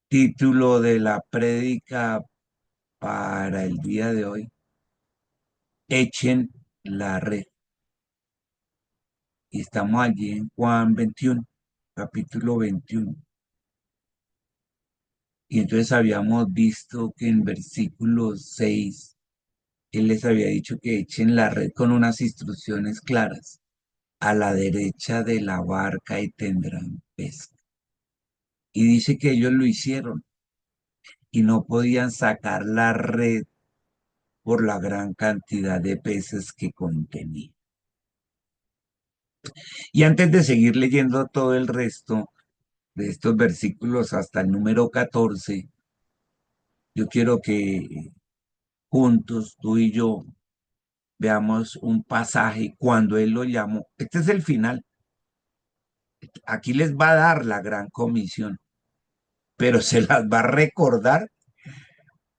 Título de la prédica para el día de hoy: Echen la red. Y estamos allí en Juan 21, capítulo 21. Y entonces habíamos visto que en versículo 6 él les había dicho que echen la red con unas instrucciones claras a la derecha de la barca y tendrán pesca. Y dice que ellos lo hicieron y no podían sacar la red por la gran cantidad de peces que contenía. Y antes de seguir leyendo todo el resto de estos versículos hasta el número 14, yo quiero que juntos, tú y yo, veamos un pasaje cuando Él lo llamó. Este es el final. Aquí les va a dar la gran comisión, pero se las va a recordar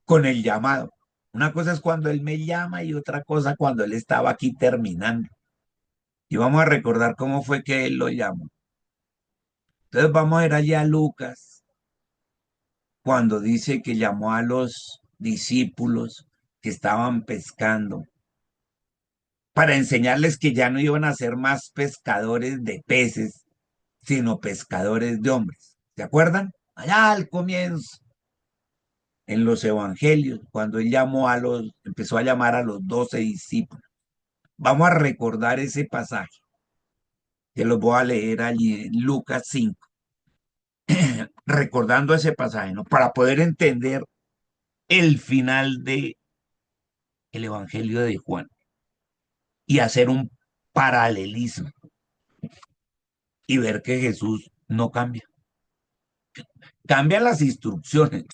con el llamado. Una cosa es cuando Él me llama y otra cosa cuando Él estaba aquí terminando. Y vamos a recordar cómo fue que Él lo llamó. Entonces vamos a ir allá a Lucas, cuando dice que llamó a los discípulos que estaban pescando para enseñarles que ya no iban a ser más pescadores de peces, sino pescadores de hombres. ¿Se acuerdan? Allá al comienzo, en los evangelios, cuando él empezó a llamar a los 12 discípulos. Vamos a recordar ese pasaje, que lo voy a leer allí en Lucas 5, recordando ese pasaje, ¿no? Para poder entender el final de el evangelio de Juan y hacer un paralelismo y ver que Jesús no cambia. Cambian las instrucciones,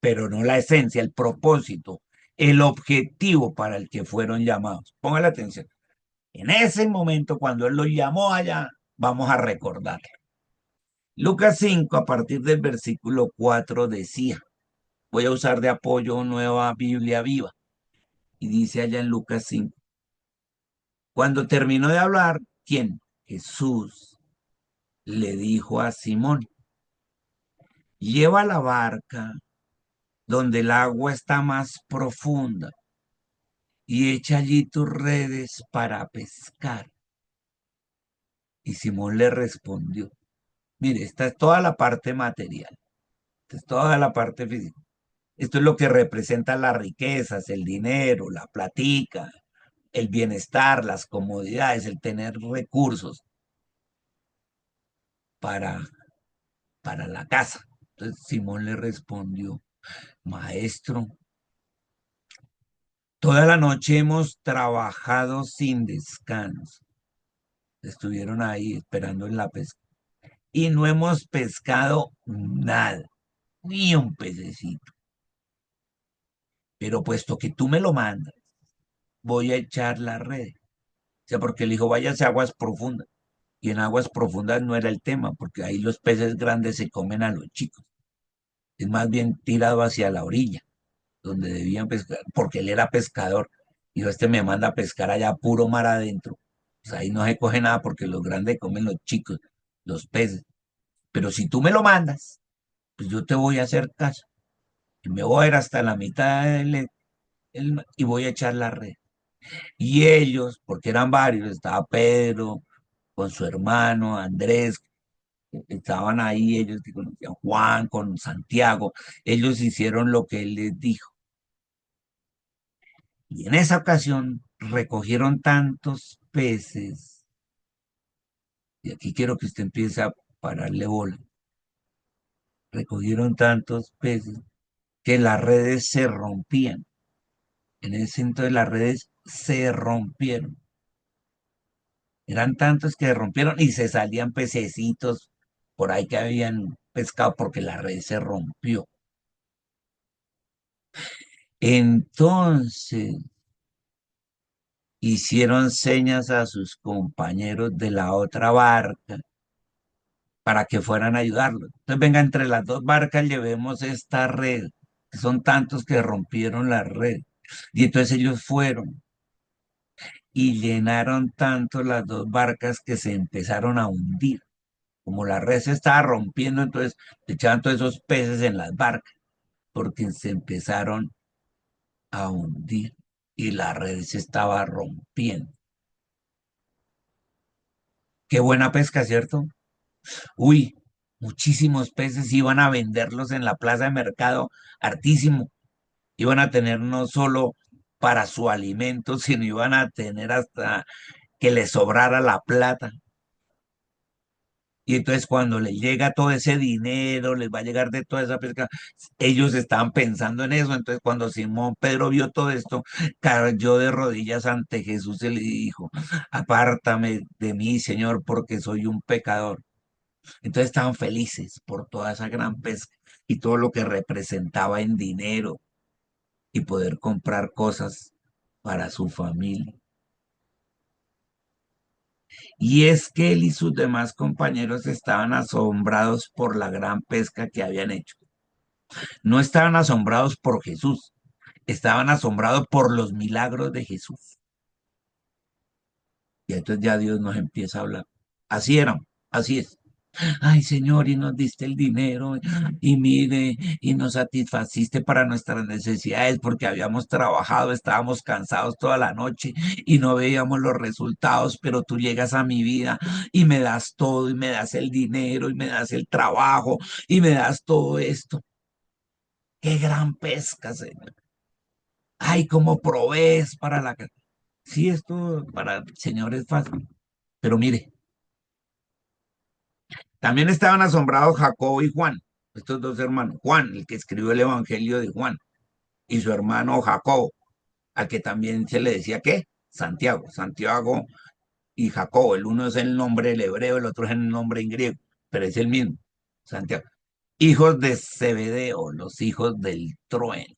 pero no la esencia, el propósito, el objetivo para el que fueron llamados. Póngale atención. En ese momento, cuando Él los llamó allá, vamos a recordar. Lucas 5, a partir del versículo 4, decía, voy a usar de apoyo Nueva Biblia Viva, y dice allá en Lucas 5, cuando terminó de hablar, ¿quién? Jesús le dijo a Simón, lleva la barca donde el agua está más profunda y echa allí tus redes para pescar. Y Simón le respondió, mire, esta es toda la parte material, esta es toda la parte física. Esto es lo que representa las riquezas, el dinero, la platica, el bienestar, las comodidades, el tener recursos para, para la casa. Entonces Simón le respondió, maestro, toda la noche hemos trabajado sin descanso. Estuvieron ahí esperando en la pesca y no hemos pescado nada, ni un pececito. Pero puesto que tú me lo mandas, voy a echar la red. O sea, porque él dijo, váyase a aguas profundas. Y en aguas profundas no era el tema, porque ahí los peces grandes se comen a los chicos. Es más bien tirado hacia la orilla, donde debían pescar, porque él era pescador. Y este me manda a pescar allá puro mar adentro. Pues ahí no se coge nada porque los grandes comen los chicos, los peces. Pero si tú me lo mandas, pues yo te voy a hacer caso. Y me voy a ir hasta la mitad y voy a echar la red. Y ellos, porque eran varios, estaba Pedro con su hermano Andrés, estaban ahí ellos que conocían Juan con Santiago, ellos hicieron lo que él les dijo. Y en esa ocasión recogieron tantos peces, y aquí quiero que usted empiece a pararle bola, recogieron tantos peces que las redes se rompían. En ese entonces las redes se rompieron. Eran tantos que se rompieron y se salían pececitos por ahí que habían pescado porque la red se rompió. Entonces hicieron señas a sus compañeros de la otra barca para que fueran a ayudarlos. Entonces, venga, entre las dos barcas llevemos esta red, que son tantos que rompieron la red. Y entonces ellos fueron y llenaron tanto las dos barcas que se empezaron a hundir. Como la red se estaba rompiendo, entonces echaban todos esos peces en las barcas, porque se empezaron a hundir y la red se estaba rompiendo. Qué buena pesca, ¿cierto? Uy, muchísimos peces iban a venderlos en la plaza de mercado, hartísimo. Iban a tener no solo para su alimento, sino iban a tener hasta que les sobrara la plata. Y entonces cuando les llega todo ese dinero, les va a llegar de toda esa pesca, ellos estaban pensando en eso. Entonces cuando Simón Pedro vio todo esto, cayó de rodillas ante Jesús y le dijo, apártame de mí, Señor, porque soy un pecador. Entonces estaban felices por toda esa gran pesca y todo lo que representaba en dinero y poder comprar cosas para su familia. Y es que él y sus demás compañeros estaban asombrados por la gran pesca que habían hecho. No estaban asombrados por Jesús, estaban asombrados por los milagros de Jesús. Y entonces ya Dios nos empieza a hablar. Así eran, así es. Ay, Señor, y nos diste el dinero, y mire, y nos satisfaciste para nuestras necesidades porque habíamos trabajado, estábamos cansados toda la noche y no veíamos los resultados, pero tú llegas a mi vida y me das todo, y me das el dinero, y me das el trabajo, y me das todo esto. Qué gran pesca, Señor. Ay, cómo provees para la casa. Sí, esto para el Señor es fácil, pero mire. También estaban asombrados Jacobo y Juan, estos dos hermanos. Juan, el que escribió el Evangelio de Juan, y su hermano Jacobo, al que también se le decía ¿qué? Santiago. Santiago y Jacobo. El uno es el nombre el hebreo, el otro es el nombre en griego, pero es el mismo. Santiago. Hijos de Zebedeo, los hijos del trueno,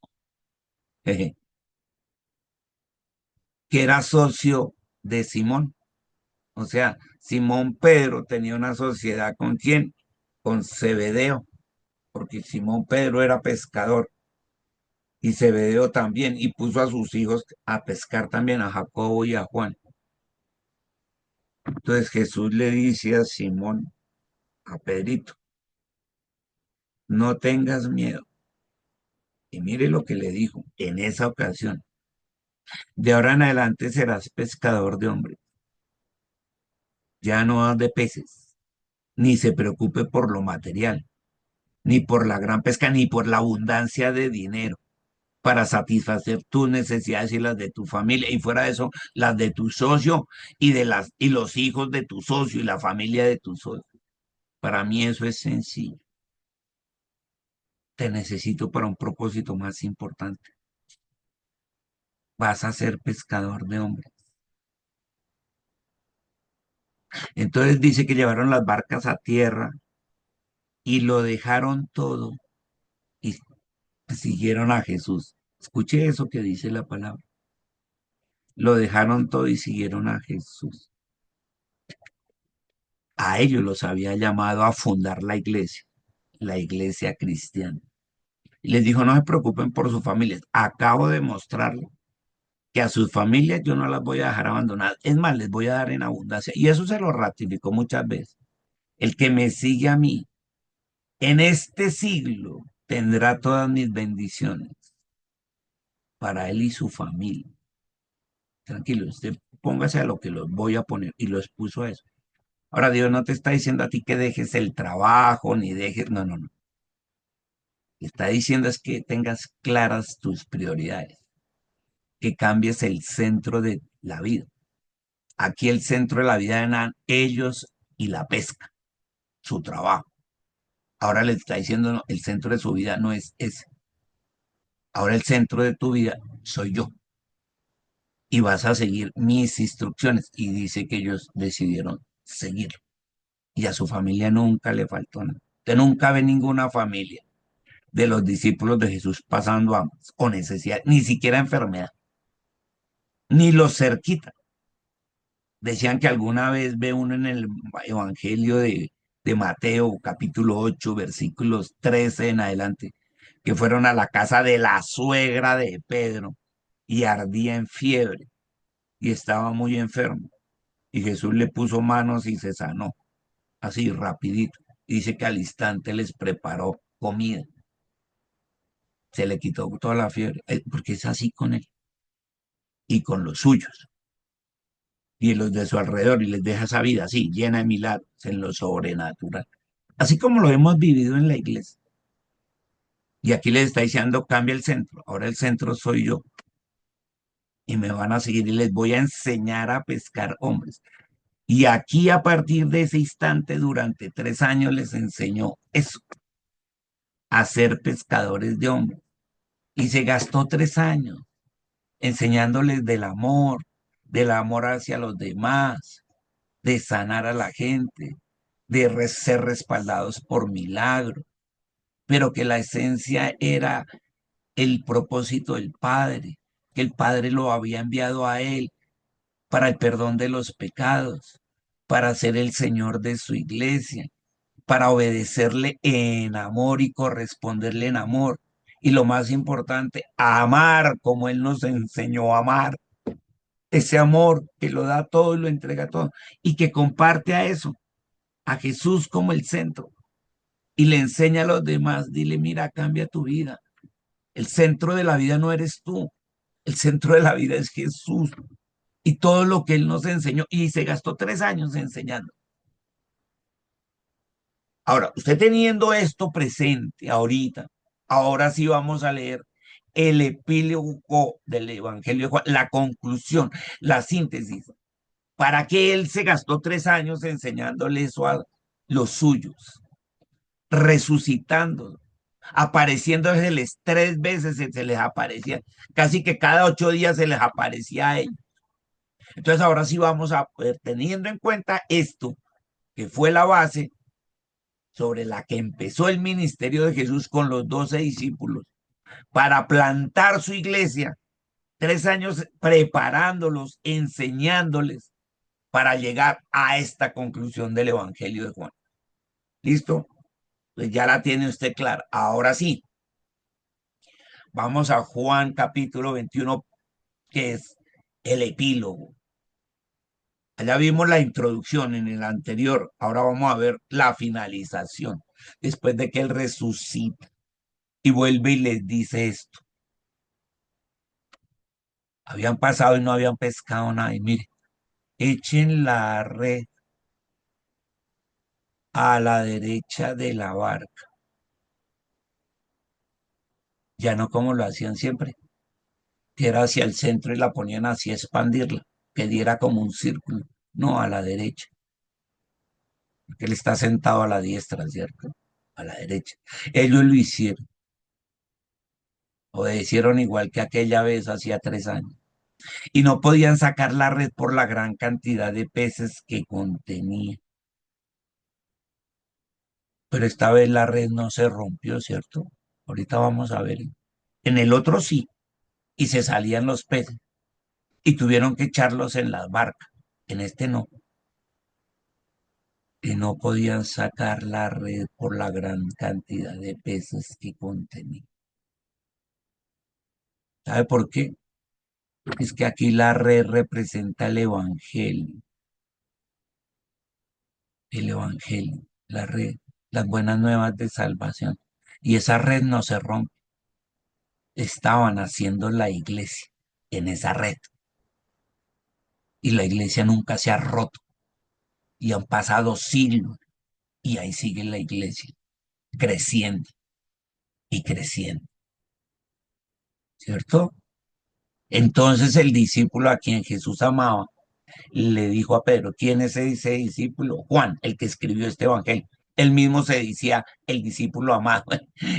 jeje, que era socio de Simón. O sea, Simón Pedro tenía una sociedad con quién? Con Zebedeo, porque Simón Pedro era pescador y Zebedeo también, y puso a sus hijos a pescar también, a Jacobo y a Juan. Entonces Jesús le dice a Simón, a Pedrito, no tengas miedo. Y mire lo que le dijo en esa ocasión. De ahora en adelante serás pescador de hombres, ya no de peces, ni se preocupe por lo material, ni por la gran pesca, ni por la abundancia de dinero para satisfacer tus necesidades y las de tu familia, y fuera de eso, las de tu socio y los hijos de tu socio y la familia de tu socio. Para mí eso es sencillo. Te necesito para un propósito más importante. Vas a ser pescador de hombres. Entonces dice que llevaron las barcas a tierra y lo dejaron todo y siguieron a Jesús. Escuche eso que dice la palabra. Lo dejaron todo y siguieron a Jesús. A ellos los había llamado a fundar la iglesia cristiana. Y les dijo, no se preocupen por sus familias. Acabo de mostrarles que a sus familias yo no las voy a dejar abandonadas. Es más, les voy a dar en abundancia. Y eso se lo ratificó muchas veces. El que me sigue a mí en este siglo tendrá todas mis bendiciones para él y su familia. Tranquilo, usted póngase a lo que los voy a poner y los puso a eso. Ahora Dios no te está diciendo a ti que dejes el trabajo ni dejes, no, no, no. Está diciendo es que tengas claras tus prioridades, que cambies el centro de la vida. Aquí el centro de la vida eran ellos y la pesca, su trabajo. Ahora le está diciendo, no, el centro de su vida no es ese. Ahora el centro de tu vida soy yo y vas a seguir mis instrucciones. Y dice que ellos decidieron seguirlo. Y a su familia nunca le faltó nada. Usted nunca ve ninguna familia de los discípulos de Jesús pasando hambre o necesidad, ni siquiera enfermedad, ni los cerquita. Decían que alguna vez ve uno en el Evangelio de Mateo, capítulo 8 versículos 13 en adelante, que fueron a la casa de la suegra de Pedro y ardía en fiebre y estaba muy enfermo. Y Jesús le puso manos y se sanó. así rapidito. Dice que al instante les preparó comida, se le quitó toda la fiebre, porque es así con él y con los suyos y los de su alrededor, y les deja esa vida así, llena de milagros en lo sobrenatural, así como lo hemos vivido en la iglesia. Y aquí les está diciendo, cambia el centro, ahora el centro soy yo, y me van a seguir y les voy a enseñar a pescar hombres. Y aquí a partir de ese instante, durante 3 años, les enseñó eso, a ser pescadores de hombres. Y se gastó 3 años enseñándoles del amor hacia los demás, de sanar a la gente, de ser respaldados por milagro, pero que la esencia era el propósito del Padre, que el Padre lo había enviado a él para el perdón de los pecados, para ser el Señor de su iglesia, para obedecerle en amor y corresponderle en amor. Y lo más importante, amar como Él nos enseñó a amar. Ese amor que lo da todo y lo entrega todo. Y que comparte a eso, a Jesús como el centro. Y le enseña a los demás, dile, mira, cambia tu vida. El centro de la vida no eres tú. El centro de la vida es Jesús. Y todo lo que Él nos enseñó. Y se gastó 3 años enseñando. Ahora, usted teniendo esto presente ahorita, ahora sí vamos a leer el epílogo del Evangelio de Juan, la conclusión, la síntesis. ¿Para qué él se gastó 3 años enseñándole eso a los suyos? Resucitando, apareciéndoles 3 veces, se les aparecía, casi que cada 8 días se les aparecía a ellos. Entonces ahora sí vamos a, teniendo en cuenta esto, que fue la base sobre la que empezó el ministerio de Jesús con los 12 discípulos, para plantar su iglesia, 3 años preparándolos, enseñándoles para llegar a esta conclusión del Evangelio de Juan. ¿Listo? Pues ya la tiene usted clara. Ahora sí, vamos a Juan capítulo 21, que es el epílogo. Allá vimos la introducción en el anterior, ahora vamos a ver la finalización, después de que él resucita y vuelve y les dice esto. Habían pasado y no habían pescado nada. Y mire, echen la red a la derecha de la barca. Ya no como lo hacían siempre, que era hacia el centro y la ponían así a expandirla, que diera como un círculo. No, a la derecha, porque él está sentado a la diestra, ¿cierto? A la derecha. Ellos lo hicieron, obedecieron igual que aquella vez hacía 3 años. Y no podían sacar la red por la gran cantidad de peces que contenía. Pero esta vez la red no se rompió, ¿cierto? Ahorita vamos a ver. En el otro sí, y se salían los peces, y tuvieron que echarlos en las barcas. En este no, que no podían sacar la red por la gran cantidad de peces que contenía. ¿Sabe por qué? Es que aquí la red representa el evangelio, la red, las buenas nuevas de salvación. Y esa red no se rompe. Estaban haciendo la iglesia en esa red. Y la iglesia nunca se ha roto. Y han pasado siglos. Y ahí sigue la iglesia, creciendo y creciendo. ¿Cierto? Entonces el discípulo a quien Jesús amaba le dijo a Pedro, ¿quién es ese discípulo? Juan, el que escribió este evangelio. Él mismo se decía el discípulo amado.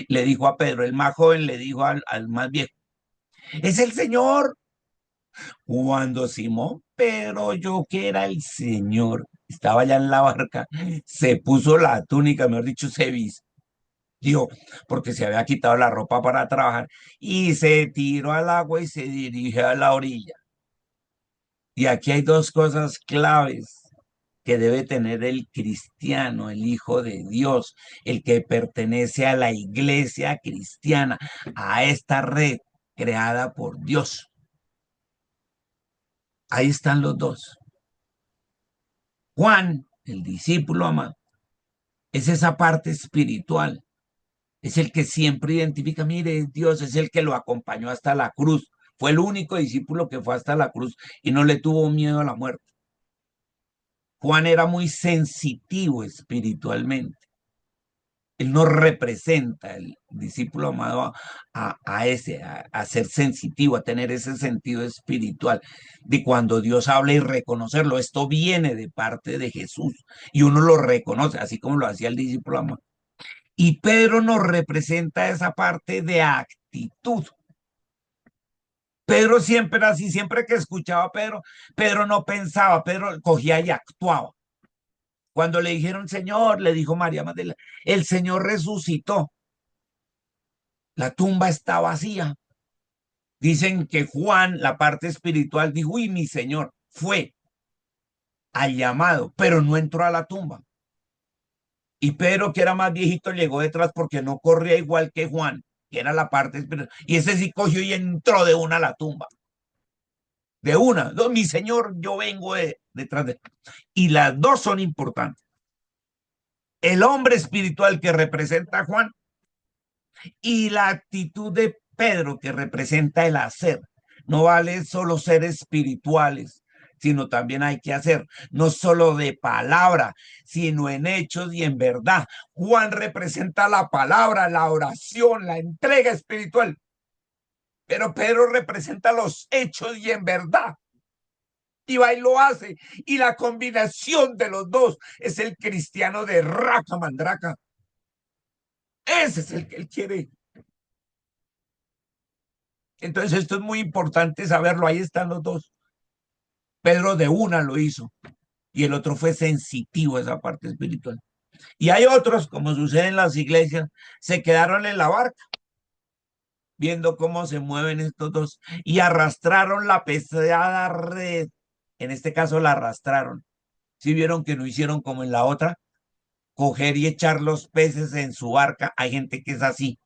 Le dijo a Pedro, el más joven le dijo al más viejo, es el Señor. Cuando Simón Pedro oyó que era el Señor, estaba ya en la barca, se puso la túnica, mejor dicho, se vistió, porque se había quitado la ropa para trabajar, y se tiró al agua y se dirigió a la orilla. Y aquí hay dos cosas claves que debe tener el cristiano, el hijo de Dios, el que pertenece a la iglesia cristiana, a esta red creada por Dios. Ahí están los dos. Juan, el discípulo amado, Es esa parte espiritual. Es el que siempre identifica, mire, Dios es el que lo acompañó hasta la cruz. Fue el único discípulo que fue hasta la cruz y no le tuvo miedo a la muerte. Juan era muy sensitivo espiritualmente. Él nos representa, el discípulo amado, a ser sensitivo, a tener ese sentido espiritual de cuando Dios habla y reconocerlo. Esto viene de parte de Jesús y uno lo reconoce, así como lo hacía el discípulo amado. Y Pedro nos representa esa parte de actitud. Pedro siempre era así, siempre que escuchaba a Pedro, Pedro no pensaba, Pedro cogía y actuaba. Cuando le dijeron, Señor, le dijo María Magdalena, el Señor resucitó, la tumba está vacía. Dicen que Juan, la parte espiritual, dijo, uy, mi Señor, fue al llamado, pero no entró a la tumba. Y Pedro, que era más viejito, llegó detrás porque no corría igual que Juan, que era la parte espiritual. Y ese sí cogió y entró de una a la tumba. De una. No, mi Señor, yo vengo detrás de... Y las dos son importantes. El hombre espiritual que representa a Juan y la actitud de Pedro que representa el hacer. No vale solo ser espirituales, sino también hay que hacer, no solo de palabra, sino en hechos y en verdad. Juan representa la palabra, la oración, la entrega espiritual, pero Pedro representa los hechos y en verdad. Y va y lo hace. Y la combinación de los dos es el cristiano de raca mandraca. Ese es el que él quiere. Entonces esto es muy importante saberlo. Ahí están los dos. Pedro de una lo hizo y el otro fue sensitivo a esa parte espiritual. Y hay otros, como sucede en las iglesias, se quedaron en la barca viendo cómo se mueven estos dos y arrastraron la pesada red. En este caso la arrastraron. Si vieron que no hicieron como en la otra, coger y echar los peces en su barca. Hay gente que es así,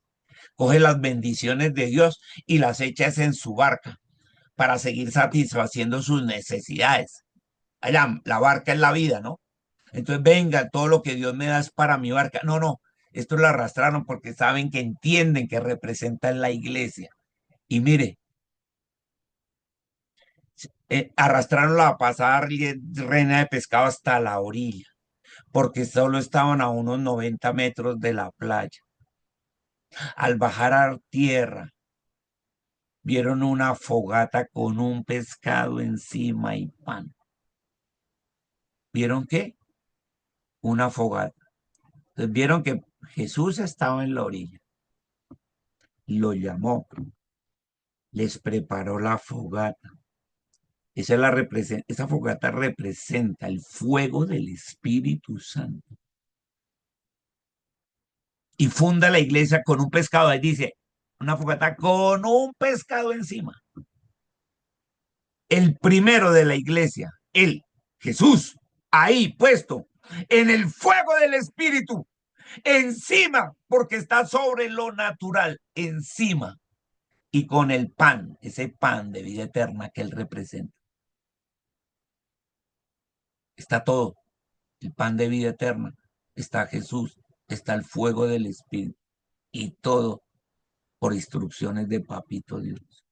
coge las bendiciones de Dios y las echa en su barca para seguir satisfaciendo sus necesidades. Allá, la barca es la vida, ¿no? Entonces, venga, todo lo que Dios me da es para mi barca. No, no, esto lo arrastraron porque saben que entienden que representan la iglesia. Y mire, arrastraron la pasada reina de pescado hasta la orilla, porque solo estaban a unos 90 metros de la playa. Al bajar a tierra, vieron una fogata con un pescado encima y pan. ¿Vieron qué? Una fogata. Entonces vieron que Jesús estaba en la orilla. Lo llamó, les preparó la fogata. Esa fogata representa el fuego del Espíritu Santo. Y funda la iglesia con un pescado. Ahí dice, una fogata con un pescado encima. El primero de la iglesia, él, Jesús, ahí puesto, en el fuego del Espíritu, encima, porque está sobre lo natural, encima, y con el pan, ese pan de vida eterna que él representa. Está todo, el pan de vida eterna, está Jesús, está el fuego del Espíritu, y todo por instrucciones de Papito Dios.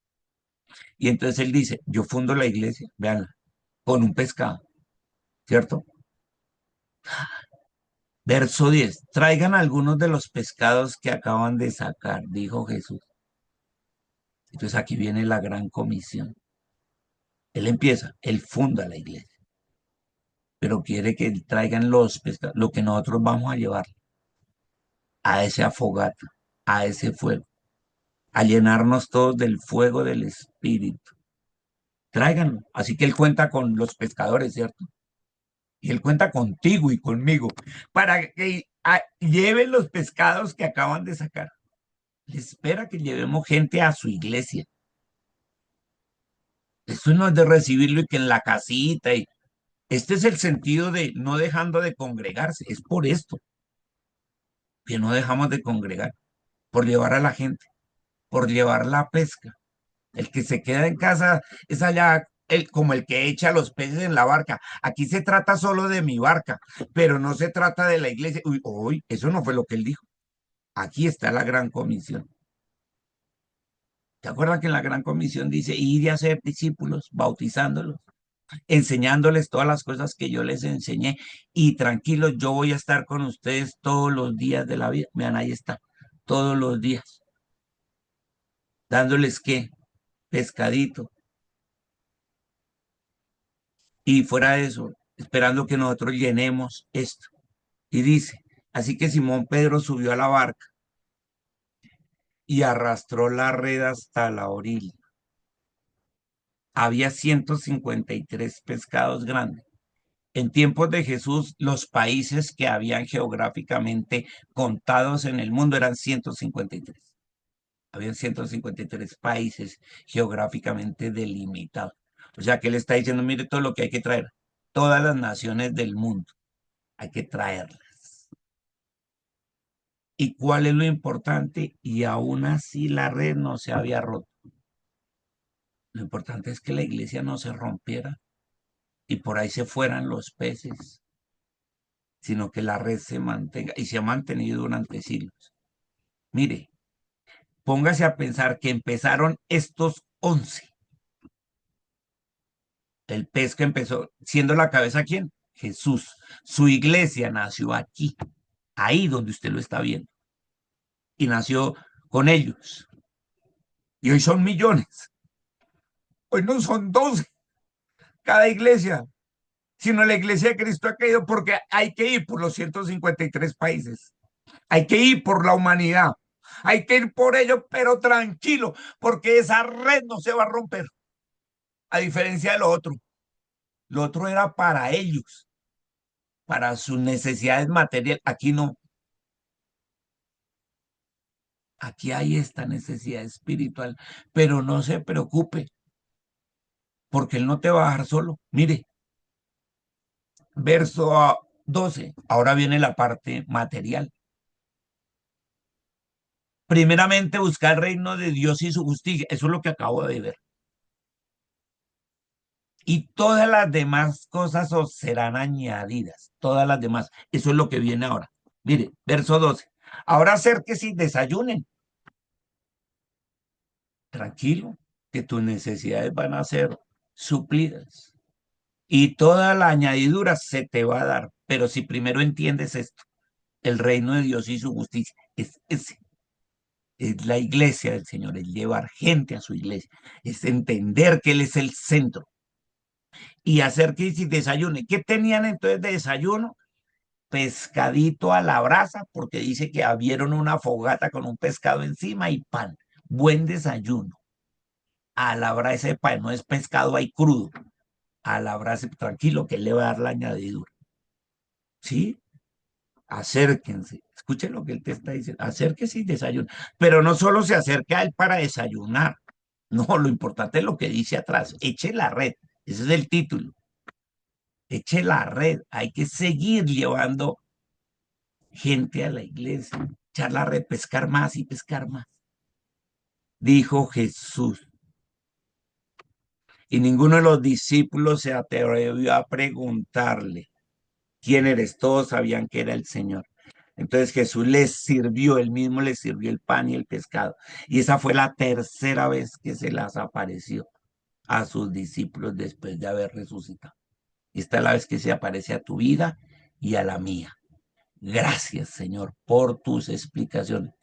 Y entonces él dice, yo fundo la iglesia, véanla, con un pescado, ¿cierto? Verso 10. Traigan algunos de los pescados que acaban de sacar, dijo Jesús. Entonces aquí viene la gran comisión. Él empieza, él funda la iglesia, pero quiere que traigan los pescados, lo que nosotros vamos a llevar a esa fogata, a ese fuego, a llenarnos todos del fuego del Espíritu. Tráiganlo. Así que él cuenta con los pescadores, ¿cierto? Y él cuenta contigo y conmigo para que lleven los pescados que acaban de sacar. Él espera que llevemos gente a su iglesia. Esto no es de recibirlo y que en la casita. Este es el sentido de no dejando de congregarse. Es por esto que no dejamos de congregar, por llevar a la gente, por llevar la pesca. El que se queda en casa es allá como el que echa los peces en la barca. Aquí se trata solo de mi barca, pero no se trata de la iglesia. Uy, uy, eso no fue lo que él dijo. Aquí está la gran comisión. ¿Te acuerdas que en la gran comisión dice ir y hacer discípulos, bautizándolos, enseñándoles todas las cosas que yo les enseñé? Y tranquilos, yo voy a estar con ustedes todos los días de la vida. Vean, ahí está, todos los días, dándoles qué, pescadito. Y fuera de eso, esperando que nosotros llenemos esto. Y dice, así que Simón Pedro subió a la barca y arrastró la red hasta la orilla. Había 153 pescados grandes. En tiempos de Jesús, los países que habían geográficamente contados en el mundo eran 153. Habían 153 países geográficamente delimitados. O sea que él está diciendo, mire todo lo que hay que traer. Todas las naciones del mundo hay que traerlas. ¿Y cuál es lo importante? Y aún así la red no se había roto. Lo importante es que la iglesia no se rompiera y por ahí se fueran los peces, sino que la red se mantenga y se ha mantenido durante siglos. Mire, póngase a pensar que empezaron estos 11. El pez que empezó siendo la cabeza, ¿quién? Jesús. Su iglesia nació aquí, ahí donde usted lo está viendo, y nació con ellos. Y hoy son millones. Hoy no son 12 cada iglesia, sino la iglesia de Cristo ha caído porque hay que ir por los 153 países. Hay que ir por la humanidad. Hay que ir por ello, pero tranquilo, porque esa red no se va a romper, a diferencia de lo otro. Lo otro era para ellos, para sus necesidades materiales. Aquí no. Aquí hay esta necesidad espiritual, pero no se preocupe, porque Él no te va a dejar solo. Mire, verso 12. Ahora viene la parte material. Primeramente, buscar el reino de Dios y su justicia. Eso es lo que acabo de ver. Y todas las demás cosas os serán añadidas. Todas las demás. Eso es lo que viene ahora. Mire, verso 12. Ahora acérquese y desayunen. Tranquilo, que tus necesidades van a ser suplidas. Y toda la añadidura se te va a dar. Pero si primero entiendes esto, el reino de Dios y su justicia, es ese. Es la iglesia del Señor, es llevar gente a su iglesia, es entender que Él es el centro y hacer que si desayune. ¿Qué tenían entonces de desayuno? Pescadito a la brasa, porque dice que abrieron una fogata con un pescado encima y pan. Buen desayuno. A la brasa ese pan, no es pescado ahí crudo. A la brasa, tranquilo, que Él le va a dar la añadidura. ¿Sí? Acérquense. Escuchen lo que Él te está diciendo. Acérquese y desayune. Pero no solo se acerca a Él para desayunar. No, lo importante es lo que dice atrás. Eche la red. Ese es el título. Eche la red. Hay que seguir llevando gente a la iglesia. Echar la red, pescar más y pescar más. Dijo Jesús. Y ninguno de los discípulos se atrevió a preguntarle quién eres. Todos sabían que era el Señor. Entonces Jesús les sirvió, él mismo les sirvió el pan y el pescado. Y esa fue la tercera vez que se las apareció a sus discípulos después de haber resucitado. Esta es la vez que se aparece a tu vida y a la mía. Gracias, Señor, por tus explicaciones.